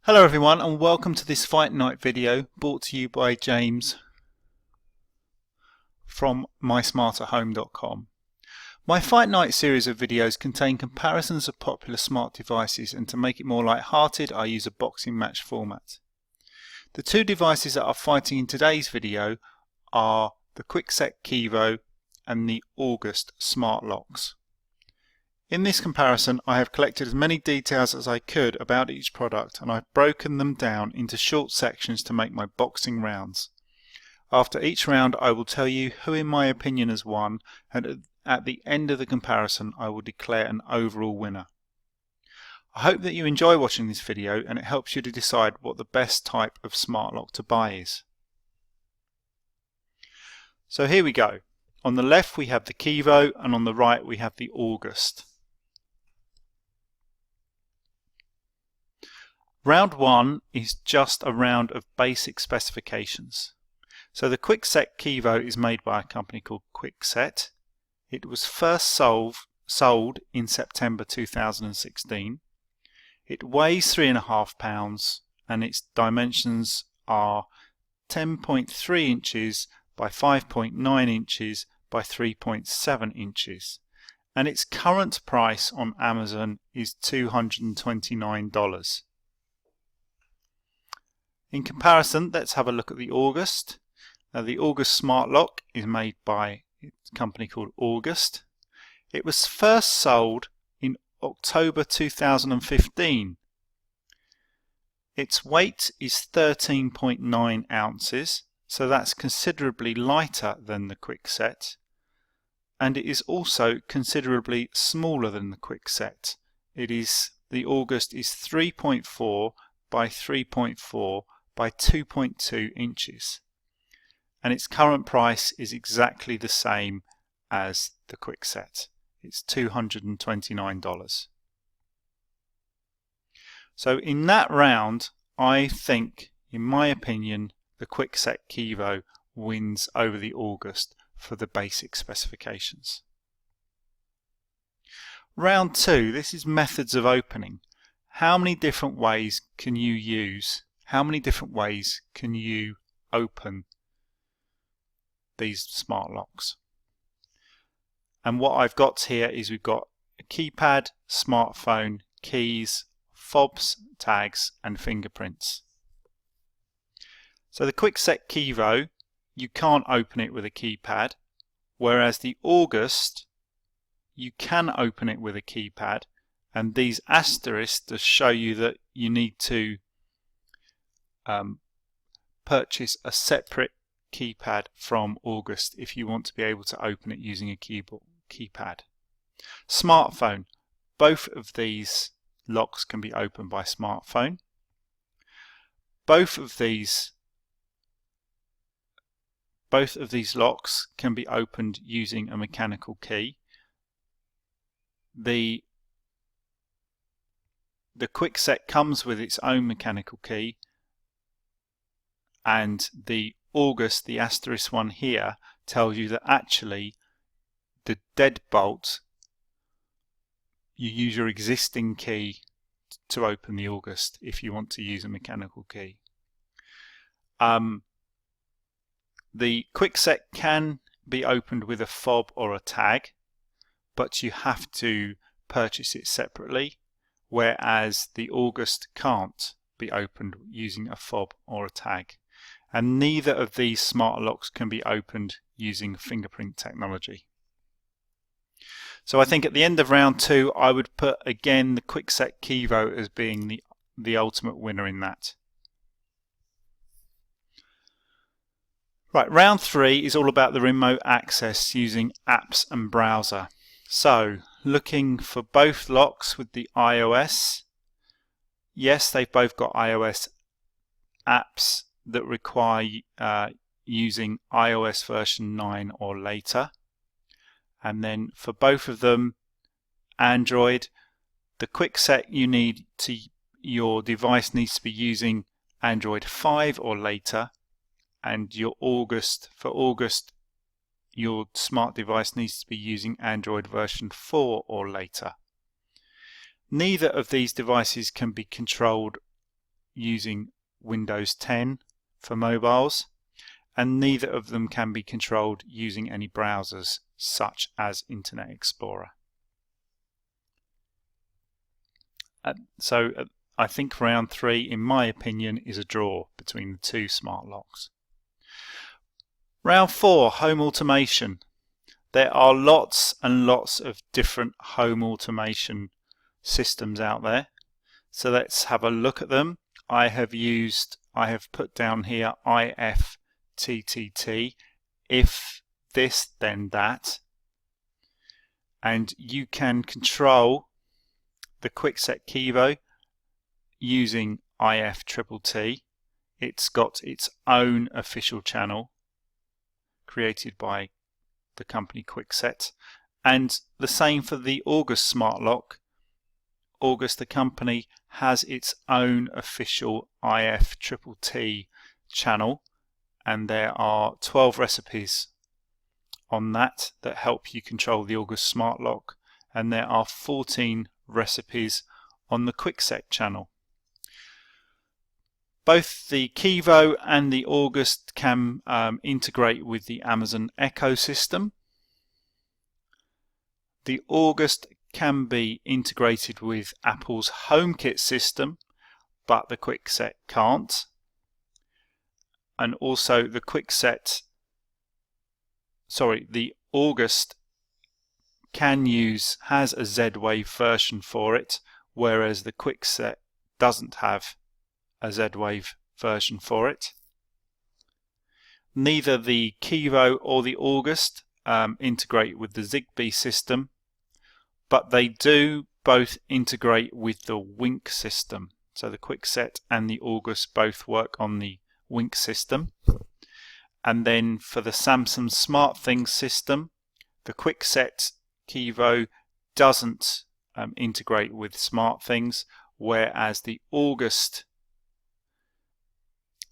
Hello everyone and welcome to this Fight Night video brought to you by James from mysmarterhome.com. My Fight Night series of videos contain comparisons of popular smart devices, and to make it more light-hearted I use a boxing match format. The two devices that are fighting in today's video are the Kwikset Kevo and the August smart locks. In this comparison I have collected as many details as I could about each product, and I've broken them down into short sections to make my boxing rounds. After each round I will tell you who in my opinion has won, and at the end of the comparison I will declare an overall winner. I hope that you enjoy watching this video and it helps you to decide what the best type of smart lock to buy is. So here we go. On the left we have the Kevo and on the right we have the August. Round 1 is just a round of basic specifications. So the Kwikset Kevo is made by a company called Kwikset. It was first sold in September 2016. It weighs 3.5 pounds and its dimensions are 10.3 inches by 5.9 inches by 3.7 inches. And its current price on Amazon is $229. In comparison, let's have a look at the August. Now, the August smart lock is made by a company called August. It was first sold in October 2015. Its weight is 13.9 ounces, so that's considerably lighter than the Kwikset, and it is also considerably smaller than the Kwikset. The August is 3.4 by 3.4 by 2.2 inches, and its current price is exactly the same as the Kwikset. It's $229. So in that round I think, in my opinion, the Kwikset Kevo wins over the August for the basic specifications. Round 2, this is methods of opening. How many different ways can you use? How many different ways can you open these smart locks? And what I've got here is we've got a keypad, smartphone, keys, fobs, tags and fingerprints. So the Kwikset Kevo, you can't open it with a keypad, whereas the August, you can open it with a keypad, and these asterisks just show you that you need to purchase a separate keypad from August if you want to be able to open it using a keypad. Smartphone, both of these locks can be opened by smartphone. Both of these locks can be opened using a mechanical key. The Kwikset comes with its own mechanical key, and the August, the asterisk one here, tells you that actually the deadbolt, you use your existing key to open the August if you want to use a mechanical key. The Kwikset can be opened with a fob or a tag, but you have to purchase it separately, whereas the August can't be opened using a fob or a tag. And neither of these smart locks can be opened using fingerprint technology. So I think at the end of round 2 I would put again the Kwikset Kevo as being the ultimate winner in that. Right, round 3 is all about the remote access using apps and browser. So looking for both locks with the iOS. Yes, they've both got iOS apps that require using iOS version 9 or later. And then for both of them, Android, the Kwikset your device needs to be using Android 5 or later, and for August your smart device needs to be using Android version 4 or later. Neither of these devices can be controlled using Windows 10 for mobiles, and neither of them can be controlled using any browsers such as Internet Explorer. So I think round 3, in my opinion, is a draw between the two smart locks. Round 4, home automation. There are lots and lots of different home automation systems out there. So let's have a look at them. I have put down here IFTTT, if this then that, and you can control the Kwikset Kevo using IFTTT. It's got its own official channel created by the company Kwikset, and the same for the August smart lock. August, the company, has its own official IFTTT channel, and there are 12 recipes on that help you control the August smart lock, and there are 14 recipes on the Kwikset channel. Both the Kevo and the August can integrate with the Amazon ecosystem. The August can be integrated with Apple's HomeKit system, but the Kwikset can't. And also the August has a Z-Wave version for it, whereas the Kwikset doesn't have a Z-Wave version for it. Neither the Kevo or the August integrate with the Zigbee system, but they do both integrate with the Wink system. So the Kwikset and the August both work on the Wink system. And then for the Samsung SmartThings system, the Kwikset Kevo doesn't integrate with SmartThings, whereas the August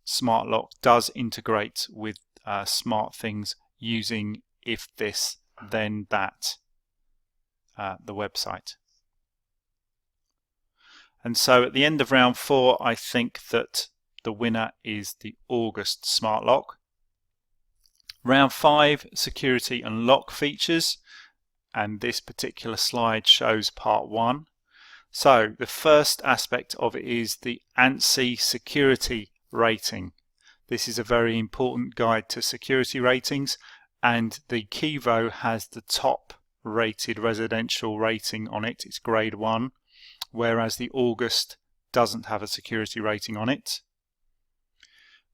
smart lock does integrate with SmartThings using if this then that, the website. And so at the end of round 4, I think that the winner is the August smart lock. Round 5, security and lock features, and this particular slide shows part 1. So the first aspect of it is the ANSI security rating. This is a very important guide to security ratings, and the Kevo has the top rated residential rating on it. It's grade 1, whereas the August doesn't have a security rating on it.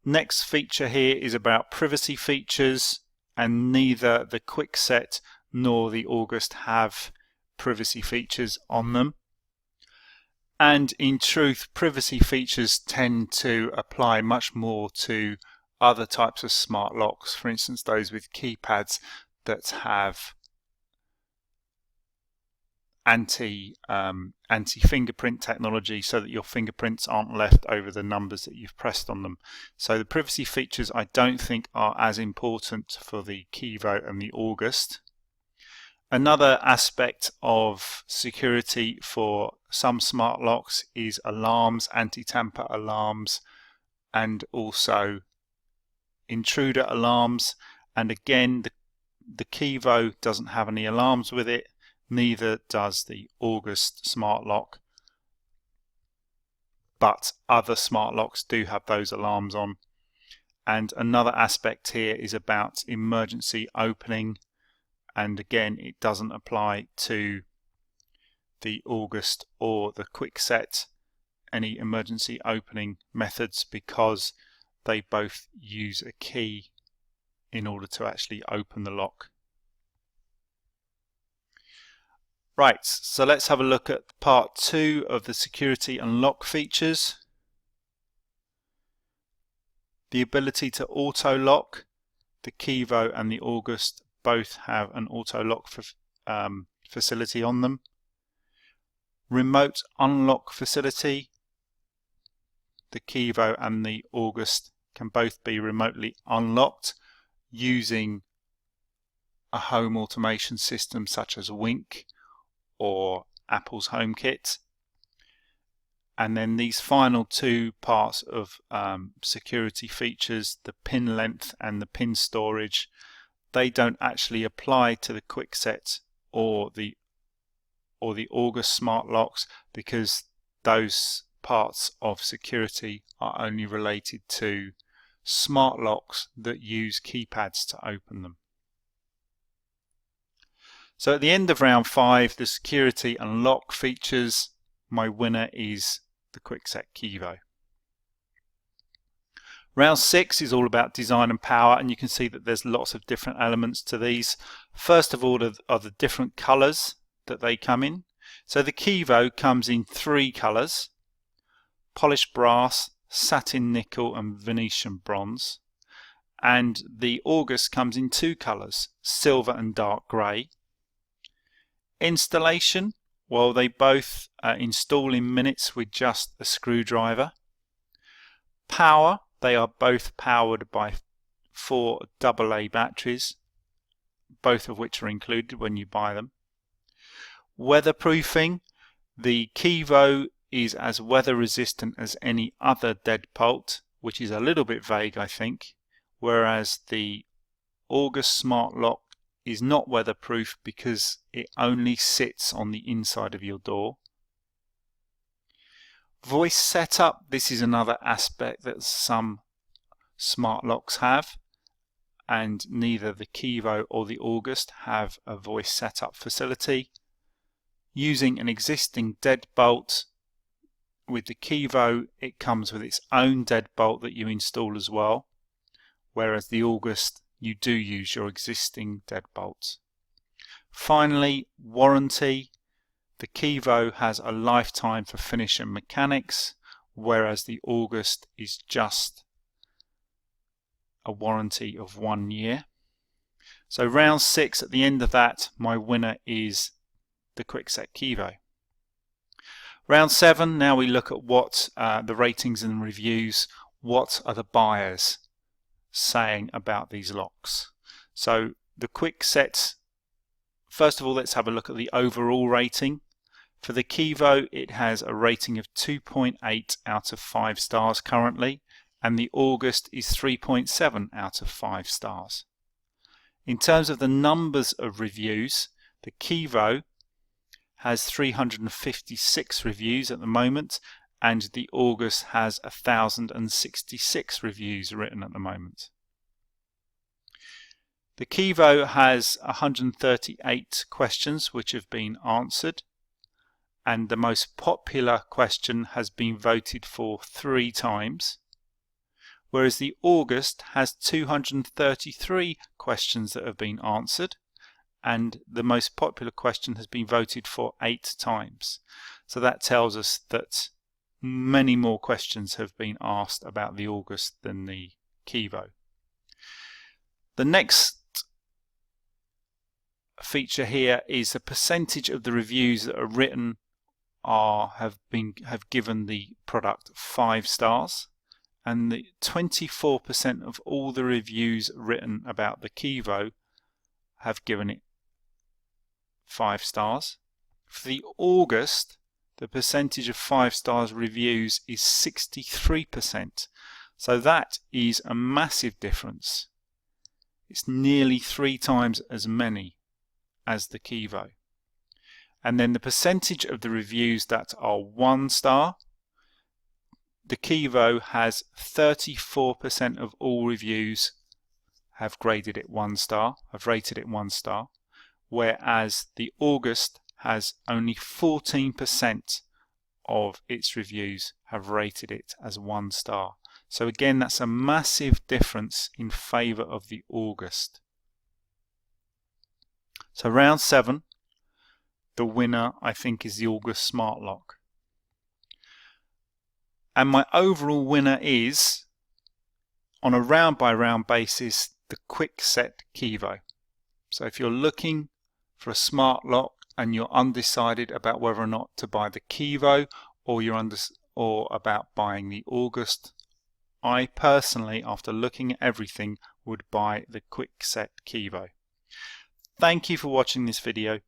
Next feature here is about privacy features, and neither the Kwikset nor the August have privacy features on them. And in truth, privacy features tend to apply much more to other types of smart locks, for instance those with keypads that have anti-fingerprint technology, so that your fingerprints aren't left over the numbers that you've pressed on them. So the privacy features I don't think are as important for the Kevo and the August. Another aspect of security for some smart locks is alarms, anti-tamper alarms, and also intruder alarms. And again, the Kevo doesn't have any alarms with it, neither does the August smart lock, but other smart locks do have those alarms on. And another aspect here is about emergency opening, and again it doesn't apply to the August or the Kwikset, any emergency opening methods, because they both use a key in order to actually open the lock. Right, so let's have a look at part 2 of the security and lock features. The ability to auto lock. The Kevo and the August both have an auto lock facility on them. Remote unlock facility. The Kevo and the August can both be remotely unlocked using a home automation system such as Wink or Apple's HomeKit. And then these final two parts of security features, the pin length and the pin storage, they don't actually apply to the Kwikset or the August smart locks, because those parts of security are only related to smart locks that use keypads to open them. So at the end of round 5, the security and lock features, my winner is the Kwikset Kevo. Round 6 is all about design and power, and you can see that there's lots of different elements to these. First of all are the different colours that they come in. So the Kevo comes in 3 colours: polished brass, satin nickel and Venetian bronze. And the August comes in 2 colours, silver and dark grey. Installation, well, they both install in minutes with just a screwdriver. Power, they are both powered by 4 AA batteries, both of which are included when you buy them. Weatherproofing, the Kevo is as weather resistant as any other deadbolt, which is a little bit vague, I think, whereas the August smart lock is not weatherproof because it only sits on the inside of your door. Voice setup, this is another aspect that some smart locks have, and neither the Kevo or the August have a voice setup facility. Using an existing deadbolt, with the Kevo it comes with its own deadbolt that you install as well, whereas the August you do use your existing deadbolts. Finally, warranty. The Kevo has a lifetime for finish and mechanics, whereas the August is just a warranty of 1 year. So round 6, at the end of that, my winner is the Kwikset Kevo. Round 7, now we look at what the ratings and reviews, what are the buyers saying about these locks. So the Kwikset, first of all, let's have a look at the overall rating. For the Kevo, it has a rating of 2.8 out of 5 stars currently, and the August is 3.7 out of 5 stars. In terms of the numbers of reviews, the Kevo has 356 reviews at the moment, and the August has 1,066 reviews written at the moment. The Kevo has 138 questions which have been answered, and the most popular question has been voted for 3 times, whereas the August has 233 questions that have been answered, and the most popular question has been voted for 8 times. So that tells us that many more questions have been asked about the August than the Kevo. The next feature here is the percentage of the reviews that are written have given the product 5 stars, and the 24% of all the reviews written about the Kevo have given it 5 stars. For the August, the percentage of 5 stars reviews is 63%. So that is a massive difference. It's nearly 3 times as many as the Kevo. And then the percentage of the reviews that are 1 star, the Kevo has 34% of all reviews have graded it 1 star, have rated it 1 star, whereas the August has only 14% of its reviews have rated it as 1 star. So again, that's a massive difference in favour of the August. So round 7, the winner I think is the August Smart Lock. And my overall winner is, on a round by round basis, the Kwikset Kevo. So if you're looking for a smart lock and you're undecided about whether or not to buy the Kevo or about buying the August, I personally, after looking at everything, would buy the Kwikset Kevo. Thank you for watching this video.